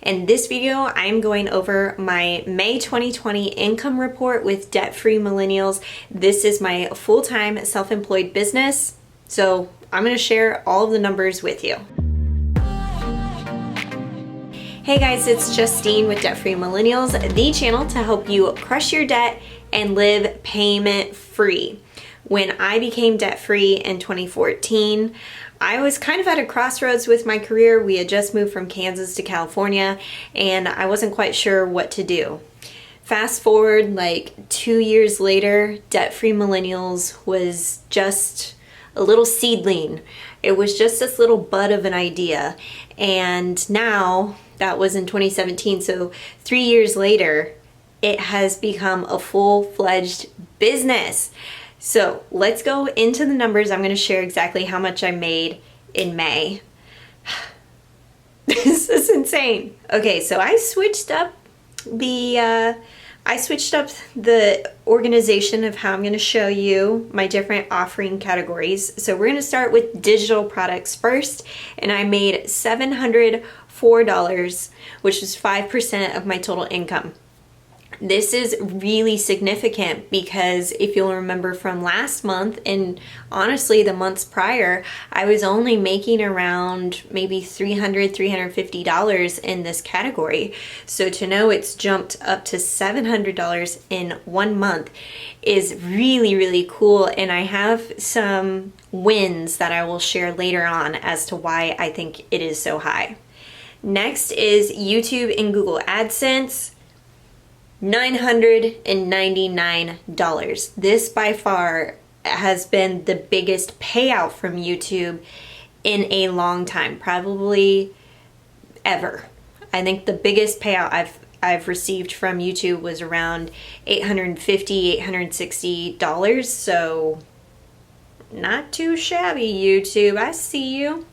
In this video, I'm going over my May 2020 income report with Debt-Free Millennials. This is my full-time self-employed business, so I'm going to share all of the numbers with you. Hey guys, it's Justine with Debt-Free Millennials, the channel to help you crush your debt and live payment-free. When I became debt-free in 2014, I was kind of at a crossroads with my career. We had just moved from Kansas to California and I wasn't quite sure what to do. Fast forward like 2 years later, Debt-Free Millennials was just a little seedling. It was just this little bud of an idea. And now, that was in 2017, so 3 years later, it has become a full-fledged business. So let's go into the numbers. I'm going to share exactly how much I made in May. This is insane. Okay, so I switched up the organization of how I'm going to show you my different offering categories. So we're going to start with digital products first, and I made $704, which is 5% of my total income. This is really significant because if you'll remember from last month and honestly the months prior, I was only making around maybe $300, $350 in this category. So to know it's jumped up to $700 in 1 month is really, really cool. And I have some wins that I will share later on as to why I think it is so high. Next is YouTube and Google AdSense. $999. This by far has been the biggest payout from YouTube in a long time, probably ever. I think the biggest payout I've received from YouTube was around $850, $860, so not too shabby, YouTube. I see you.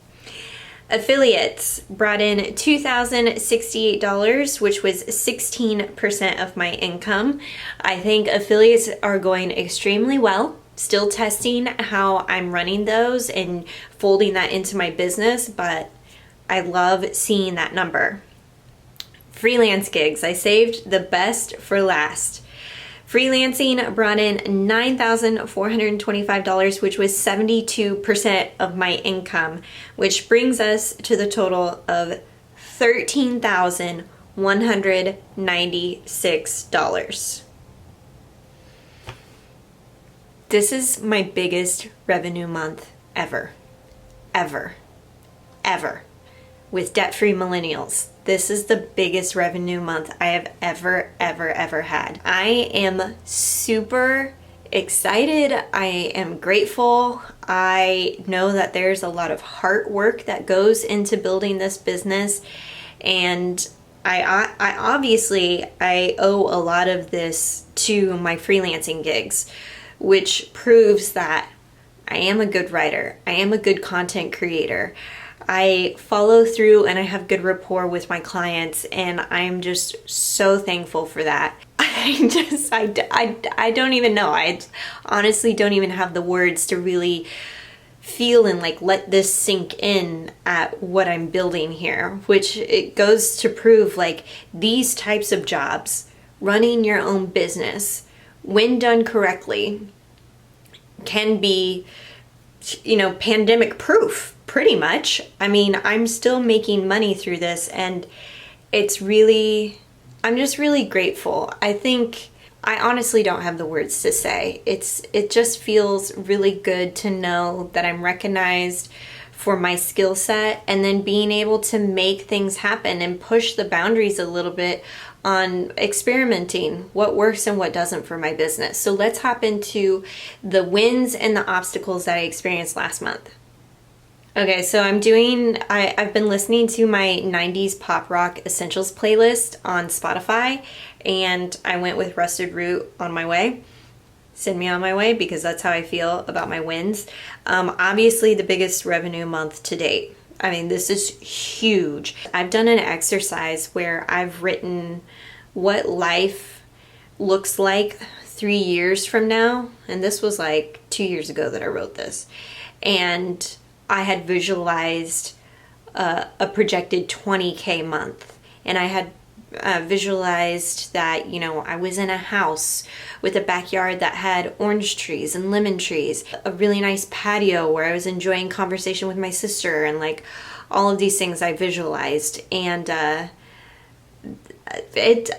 Affiliates brought in $2,068, which was 16% of my income. I think affiliates are going extremely well. Still testing how I'm running those and folding that into my business, but I love seeing that number. Freelance gigs, I saved the best for last. Freelancing brought in $9,425, which was 72% of my income, which brings us to the total of $13,196. This is my biggest revenue month ever, with Debt-Free Millennials. This is the biggest revenue month I have ever had. I am super excited. I am grateful. I know that there's a lot of hard work that goes into building this business, and I obviously owe a lot of this to my freelancing gigs, which proves that I am a good writer. I am a good content creator. I follow through and I have good rapport with my clients, and I'm just so thankful for that. I don't even know. I honestly don't even have the words to really feel and like let this sink in at what I'm building here, which it goes to prove like these types of jobs, running your own business, when done correctly, can be, pandemic proof. Pretty much. I mean, I'm still making money through this, and I'm just really grateful. I honestly don't have the words to say. It just feels really good to know that I'm recognized for my skill set, and then being able to make things happen and push the boundaries a little bit on experimenting what works and what doesn't for my business. So let's hop into the wins and the obstacles that I experienced last month. Okay, so I've been listening to my 90s pop rock essentials playlist on Spotify, and I went with Rusted Root on my way. Send me on my way, because that's how I feel about my wins. Obviously the biggest revenue month to date. I mean, this is huge. I've done an exercise where I've written what life looks like 3 years from now, and this was like 2 years ago that I wrote this. And I had visualized a projected $20K month, and I had visualized that, you know, I was in a house with a backyard that had orange trees and lemon trees, a really nice patio where I was enjoying conversation with my sister, and like all of these things I visualized. And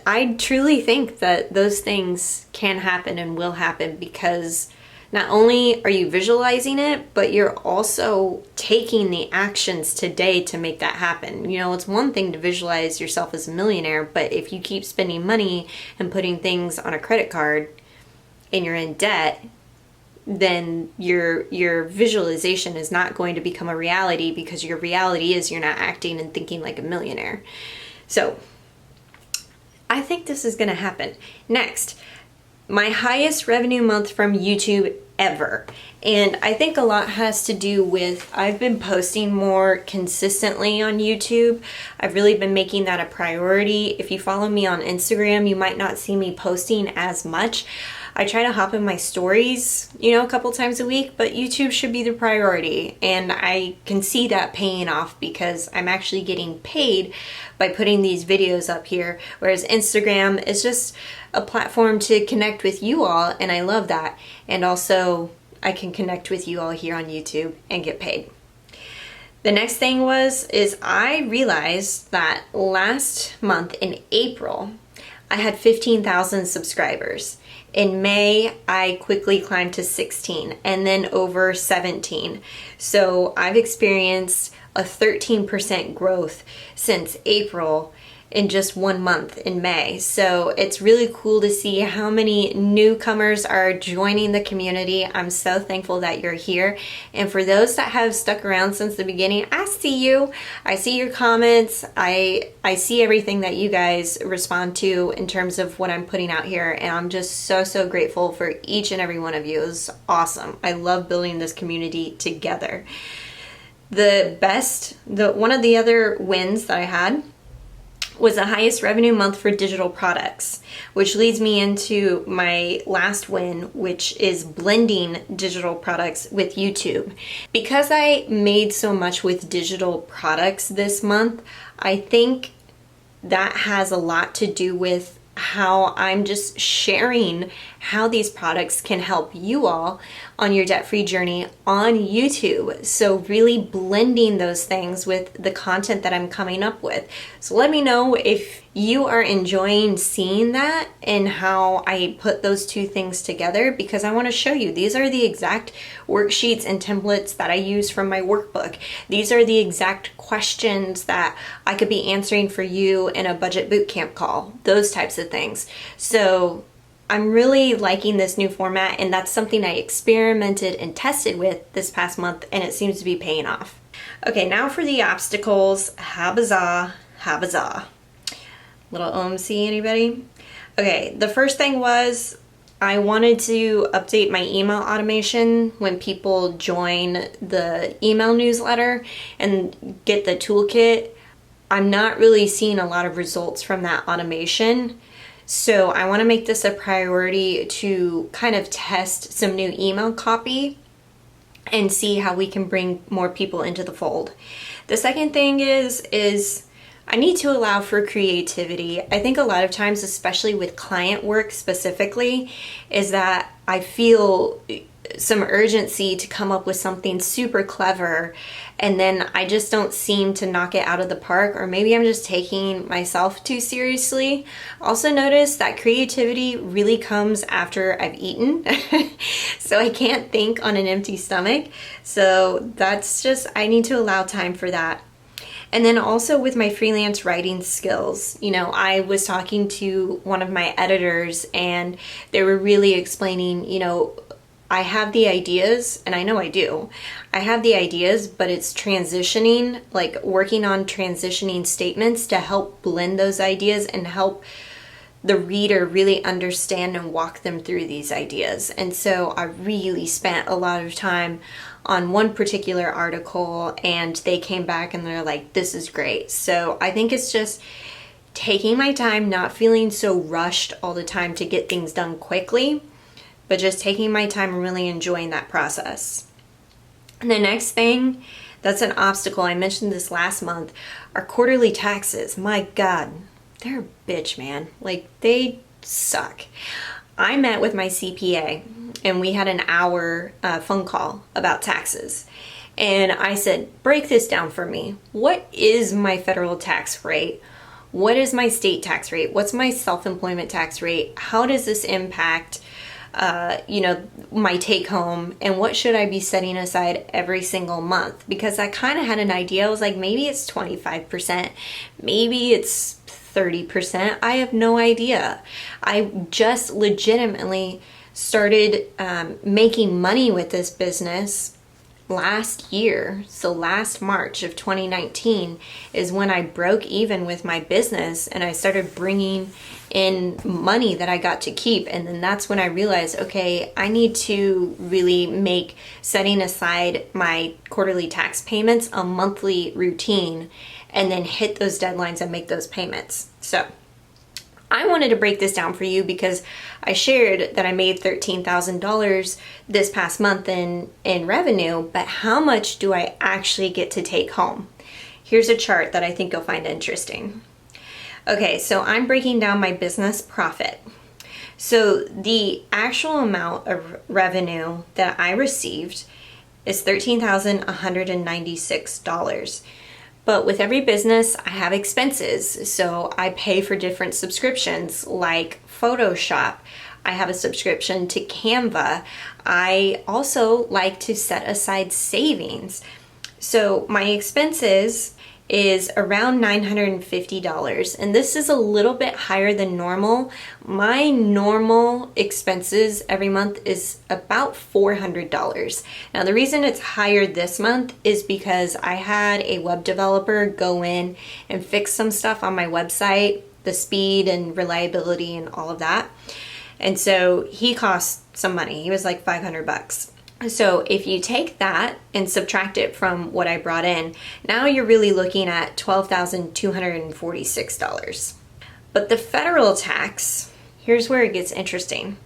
I truly think that those things can happen and will happen, because not only are you visualizing it, but you're also taking the actions today to make that happen. You know, it's one thing to visualize yourself as a millionaire, but if you keep spending money and putting things on a credit card and you're in debt, then your visualization is not going to become a reality, because your reality is you're not acting and thinking like a millionaire. So I think this is going to happen. Next, my highest revenue month from YouTube ever. And I think a lot has to do with, I've been posting more consistently on YouTube. I've really been making that a priority. If you follow me on Instagram, you might not see me posting as much. I try to hop in my stories, you know, a couple times a week, but YouTube should be the priority. And I can see that paying off, because I'm actually getting paid by putting these videos up here, whereas Instagram is just a platform to connect with you all, and I love that. And also, I can connect with you all here on YouTube and get paid. The next thing is I realized that last month in April, I had 15,000 subscribers. In May, I quickly climbed to 16, and then over 17. So I've experienced a 13% growth since April in just 1 month in May. So it's really cool to see how many newcomers are joining the community. I'm so thankful that you're here. And for those that have stuck around since the beginning, I see you. I see your comments. I see everything that you guys respond to in terms of what I'm putting out here. And I'm just so grateful for each and every one of you. It's awesome. I love building this community together. One of the other wins that I had was the highest revenue month for digital products, which leads me into my last win, which is blending digital products with YouTube. Because I made so much with digital products this month, I think that has a lot to do with how I'm just sharing how these products can help you all on your debt-free journey on YouTube. So really blending those things with the content that I'm coming up with. So let me know if you are enjoying seeing that and how I put those two things together, because I want to show you. These are the exact worksheets and templates that I use from my workbook. These are the exact questions that I could be answering for you in a budget bootcamp call, those types of things. So I'm really liking this new format, and that's something I experimented and tested with this past month, and it seems to be paying off. Okay, now for the obstacles. Habazah. Little OMC, anybody? Okay, the first thing was I wanted to update my email automation when people join the email newsletter and get the toolkit. I'm not really seeing a lot of results from that automation. So I want to make this a priority to kind of test some new email copy and see how we can bring more people into the fold. The second thing is I need to allow for creativity. I think a lot of times, especially with client work specifically, is that I feel some urgency to come up with something super clever, and then I just don't seem to knock it out of the park, or maybe I'm just taking myself too seriously. Also notice that creativity really comes after I've eaten, so I can't think on an empty stomach. So that's just, I need to allow time for that. And then also with my freelance writing skills, you know, I was talking to one of my editors and they were really explaining, you know, I have the ideas, and I know I do. I have the ideas, but it's transitioning, like working on transitioning statements to help blend those ideas and help the reader really understand and walk them through these ideas. And so I really spent a lot of time on one particular article, and they came back and they're like, this is great. So I think it's just taking my time, not feeling so rushed all the time to get things done quickly, but just taking my time and really enjoying that process. And the next thing that's an obstacle, I mentioned this last month, our quarterly taxes, my God, they're a bitch, man. Like, they suck. I met with my CPA and we had an hour phone call about taxes. And I said, break this down for me. What is my federal tax rate? What is my state tax rate? What's my self-employment tax rate? How does this impact, my take home? And what should I be setting aside every single month? Because I kind of had an idea. I was like, maybe it's 25%. Maybe it's 30%. I have no idea. I just legitimately started making money with this business last year. So last March of 2019 is when I broke even with my business and I started bringing in money that I got to keep. And then that's when I realized, okay, I need to really make setting aside my quarterly tax payments a monthly routine and then hit those deadlines and make those payments. So I wanted to break this down for you because I shared that I made $13,000 this past month in revenue, but how much do I actually get to take home? Here's a chart that I think you'll find interesting. Okay, so I'm breaking down my business profit. So the actual amount of revenue that I received is $13,196. But with every business, I have expenses. So I pay for different subscriptions like Photoshop. I have a subscription to Canva. I also like to set aside savings. So my expenses is around $950, and this is a little bit higher than normal. My normal expenses every month is about $400. Now the reason it's higher this month is because I had a web developer go in and fix some stuff on my website, the speed and reliability and all of that. And so he cost some money. He was like $500. So if you take that and subtract it from what I brought in, now you're really looking at $12,246. But the federal tax, here's where it gets interesting.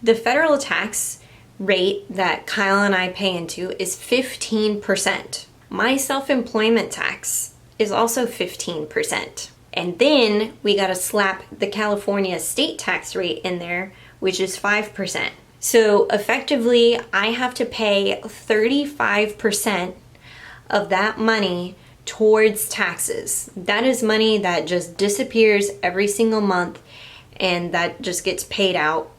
The federal tax rate that Kyle and I pay into is 15%. My self-employment tax is also 15%. And then we got to slap the California state tax rate in there, which is 5%. So effectively, I have to pay 35% of that money towards taxes. That is money that just disappears every single month and that just gets paid out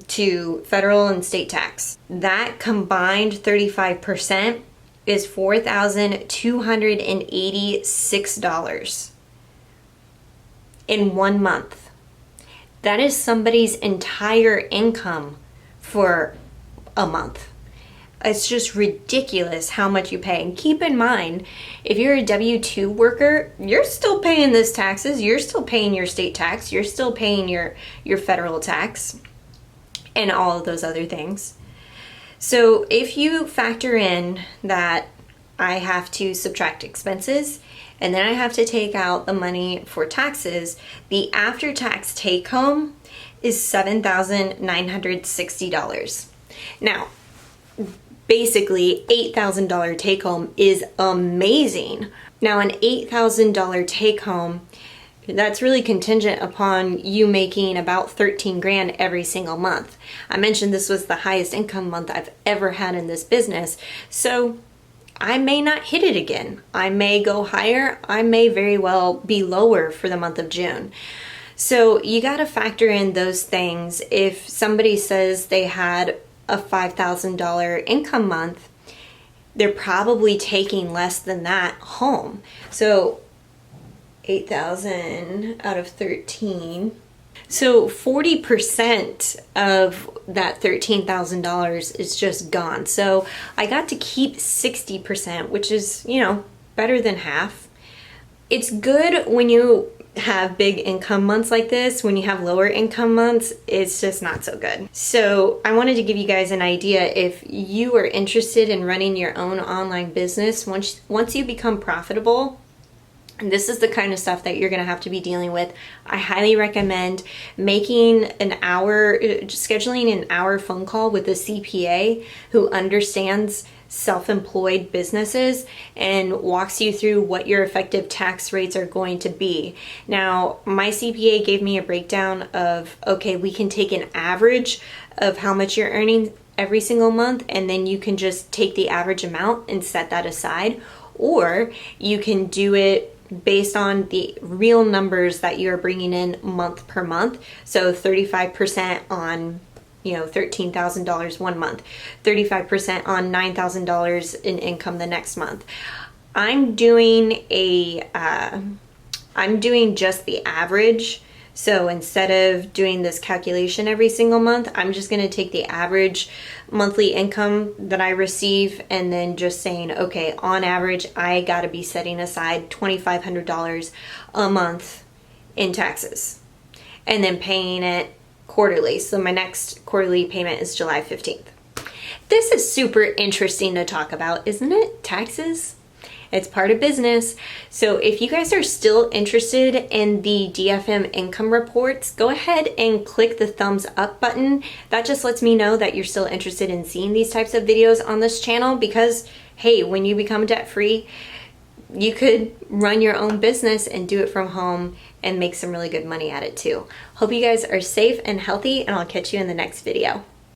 to federal and state tax. That combined 35% is $4,286 in 1 month. That is somebody's entire income for a month. It's just ridiculous how much you pay. And keep in mind, if you're a W-2 worker, you're still paying this taxes, you're still paying your state tax, you're still paying your federal tax, and all of those other things. So if you factor in that I have to subtract expenses, and then I have to take out the money for taxes, the after-tax take-home is $7,960. Now, basically, $8,000 take-home is amazing. Now, an $8,000 take-home, that's really contingent upon you making about 13 grand every single month. I mentioned this was the highest income month I've ever had in this business, so I may not hit it again. I may go higher. I may very well be lower for the month of June. So you got to factor in those things. If somebody says they had a $5,000 income month, they're probably taking less than that home. So 8,000 out of 13. So 40% of that $13,000 is just gone. So I got to keep 60%, which is, better than half. It's good when you have big income months like this. When you have lower income months, it's just not so good. So I wanted to give you guys an idea. If you are interested in running your own online business, once you become profitable, and this is the kind of stuff that you're going to have to be dealing with, I highly recommend scheduling an hour phone call with a CPA who understands self-employed businesses and walks you through what your effective tax rates are going to be. Now, my CPA gave me a breakdown of, okay, we can take an average of how much you're earning every single month, and then you can just take the average amount and set that aside, or you can do it based on the real numbers that you're bringing in month per month. So 35% on, $13,000 one month, 35% on $9,000 in income the next month. I'm doing just the average. So instead of doing this calculation every single month, I'm just going to take the average monthly income that I receive and then just saying, okay, on average, I got to be setting aside $2,500 a month in taxes and then paying it quarterly. So my next quarterly payment is July 15th. This is super interesting to talk about, isn't it? Taxes. It's part of business. So if you guys are still interested in the DFM income reports, go ahead and click the thumbs up button. That just lets me know that you're still interested in seeing these types of videos on this channel, because hey, when you become debt free, you could run your own business and do it from home and make some really good money at it too. Hope you guys are safe and healthy, and I'll catch you in the next video.